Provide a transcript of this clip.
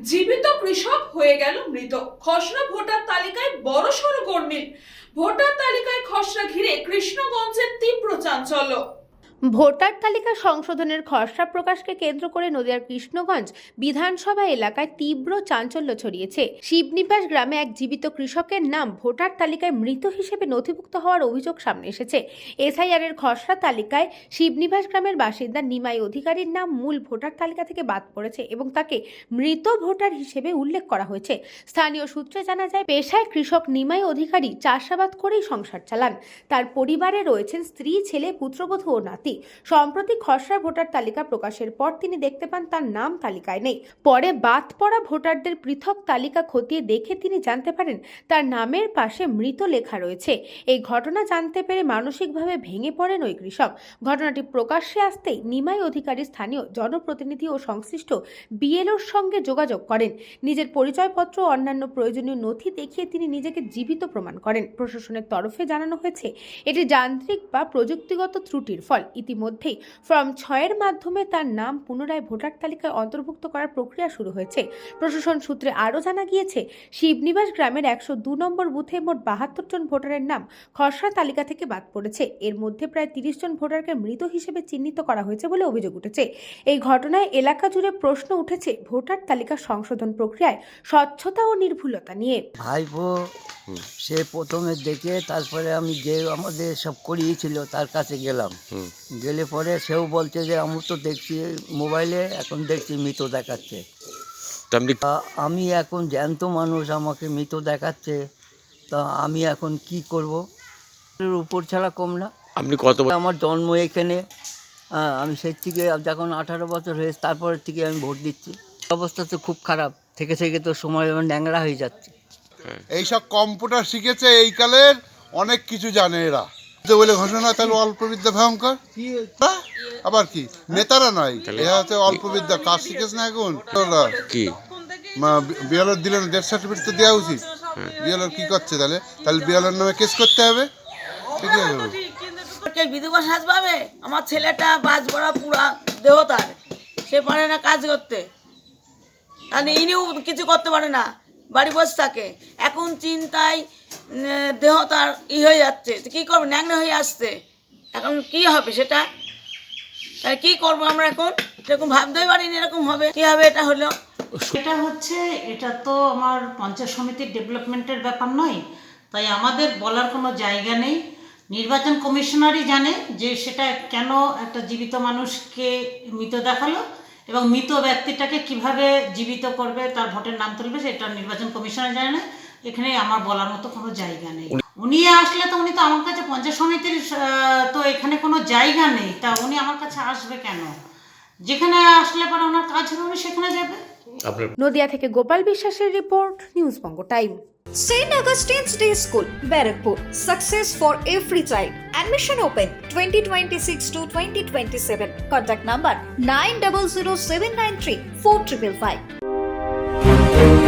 জীবিত কৃষক হয়ে গেল মৃত। খসড়া ভোটার তালিকায় বড়সড় গরমিল। ভোটার তালিকায় খসড়া ঘিরে কৃষ্ণগঞ্জের তীব্র চাঞ্চল্য। ভোটার তালিকা সংশোধনের খসড়া প্রকাশকে কেন্দ্র করে নদিয়ার কৃষ্ণগঞ্জ বিধানসভা এলাকায় তীব্র চাঞ্চল্য ছড়িয়েছে। শিবনিবাস গ্রামে এক জীবিত কৃষকের নাম ভোটার তালিকায় মৃত হিসেবে নথিভুক্ত হওয়ার অভিযোগ সামনে এসেছে। এসআইআর এর খসড়া তালিকায় শিবনিবাস গ্রামের বাসিন্দা নিমাই অধিকারীর নাম মূল ভোটার তালিকা থেকে বাদ পড়েছে এবং তাকে মৃত ভোটার হিসেবে উল্লেখ করা হয়েছে। স্থানীয় সূত্রে জানা যায়, পেশায় কৃষক নিমাই অধিকারী চাষাবাদ করেই সংসার চালান। তার পরিবারে রয়েছেন স্ত্রী, ছেলে, পুত্রবধূ ও নাতি। সম্প্রতি খসড়া ভোটার তালিকা প্রকাশের পর তিনি দেখতে পান তার নাম তালিকায় নেই। পরে বাদ পড়া ভোটারদের পৃথক তালিকা খতিয়ে দেখে তিনি জানতে পারেন তার নামের পাশে মৃত লেখা রয়েছে। এই ঘটনা জানতে পেরে মানসিকভাবে ভেঙে পড়েন ওই কৃষক। ঘটনাটি প্রকাশ্যে আসতেই নিমাই অধিকারী স্থানীয় জনপ্রতিনিধি ও সংশ্লিষ্ট বিএলওর সঙ্গে যোগাযোগ করেন। নিজের পরিচয়পত্র ও অন্যান্য প্রয়োজনীয় নথি দেখিয়ে তিনি নিজেকে জীবিত প্রমাণ করেন। প্রশাসনের তরফে জানানো হয়েছে এটি যান্ত্রিক বা প্রযুক্তিগত ত্রুটির ফল। ইতিমধ্যেই ফর্ম 6-এর মাধ্যমে তার নাম পুনরায় ভোটার তালিকায় অন্তর্ভুক্ত করার প্রক্রিয়া শুরু হয়েছে। প্রশাসন সূত্রে আরও জানা গিয়েছে, শিবনিবাস গ্রামের 102 নম্বর বুথে মোট 72 জন ভোটারের নাম খসড়া তালিকা থেকে বাদ পড়েছে। এর মধ্যে প্রায় 30 জন ভোটারকে মৃত হিসেবে চিহ্নিত করা হয়েছে বলে অভিযোগ উঠেছে। এই ঘটনায় এলাকা জুড়ে প্রশ্ন উঠেছে ভোটার তালিকা সংশোধন প্রক্রিয়ায় স্বচ্ছতা ও নির্ভুলতা নিয়ে। ভাইপো সে প্রথমে দেখে তারপরে আমি যে আমাদের সব করিয়েছিল তার কাছে গেলাম। গেলে পরে সেও বলছে যে আমি তো দেখছি মোবাইলে, এখন দেখছি মৃত দেখাচ্ছে। আমি এখন জ্যান্ত মানুষ, আমাকে মৃত দেখাচ্ছে, তা আমি এখন কি করব? উপর ছাড়া কম না। আপনি কত আমার জন্ম এখানে, আমি সেই থেকে যখন 18 বছর হয়েছে তারপরের থেকে আমি ভোট দিচ্ছি। অবস্থা তো খুব খারাপ, থেকে থেকে তো সময় ন্যাংরা হয়ে যাচ্ছে। এইসব কম্পিউটার শিখেছে এই কালের, অনেক কিছু জানে এরা। বলে ঘোষণা তাহলে অল্প বিদ্যা ভয়ঙ্কর, আবার কি নেতারা নয়, এরা হচ্ছে অল্প বিদ্যা। কাজ শিখেছে না এখন কি বিএলওর দিলেন, ডেথ সার্টিফিকেট তো দেওয়া উচিত। বিএলওর কি করছে তাহলে? তাহলে বিএলওর নামে কেস করতে হবে। ঠিক আছে, বিধবা সাজ পাবে। আমার ছেলেটা বাজ পড়া পুরা দেহ, তার সে পারে না কাজ করতে, আর ইনিও কিছু করতে পারে না, বাড়ি বসে থাকে। এখন চিন্তায় দেহ তার হয়ে যাচ্ছে, কি করবো, ন্যাংরা হয়ে আসছে। এখন কি হবে সেটা, তাই কি করবো আমরা এখন? সেরকম ভাবতেই পারিনি এরকম হবে, কি হবে এটা হলো। এটা তো আমার পঞ্চায়েত সমিতির ডেভেলপমেন্টের ব্যাপার নয়, তাই আমাদের বলার কোনো জায়গা নেই। নির্বাচন কমিশনারই জানে যে সেটা কেন একটা জীবিত মানুষকে মৃত দেখালো এবং মৃত ব্যক্তিটাকে কিভাবে জীবিত করবে, তার ভোটের নাম তুলবে, সেটা নির্বাচন কমিশনার জানে না। এখানে আমার বলার মতো কোনো জায়গা নেই। উনি আসলে তো, উনি তো আমার কাছে পঞ্চায়েত সমিতির তো এখানে কোনো জায়গা নেই, তা উনি আমার কাছে আসবে কেন? যেখানে আসলে পরে ওনার কাজ হবে উনি সেখানে যাবে। নদিয়া থেকে গোপাল বিশ্বাসের report, news Banga time. St. Augustine's Day School, Barakpur. Success for every child. Admission open 2026 to 2027. Contact number 900793 4555.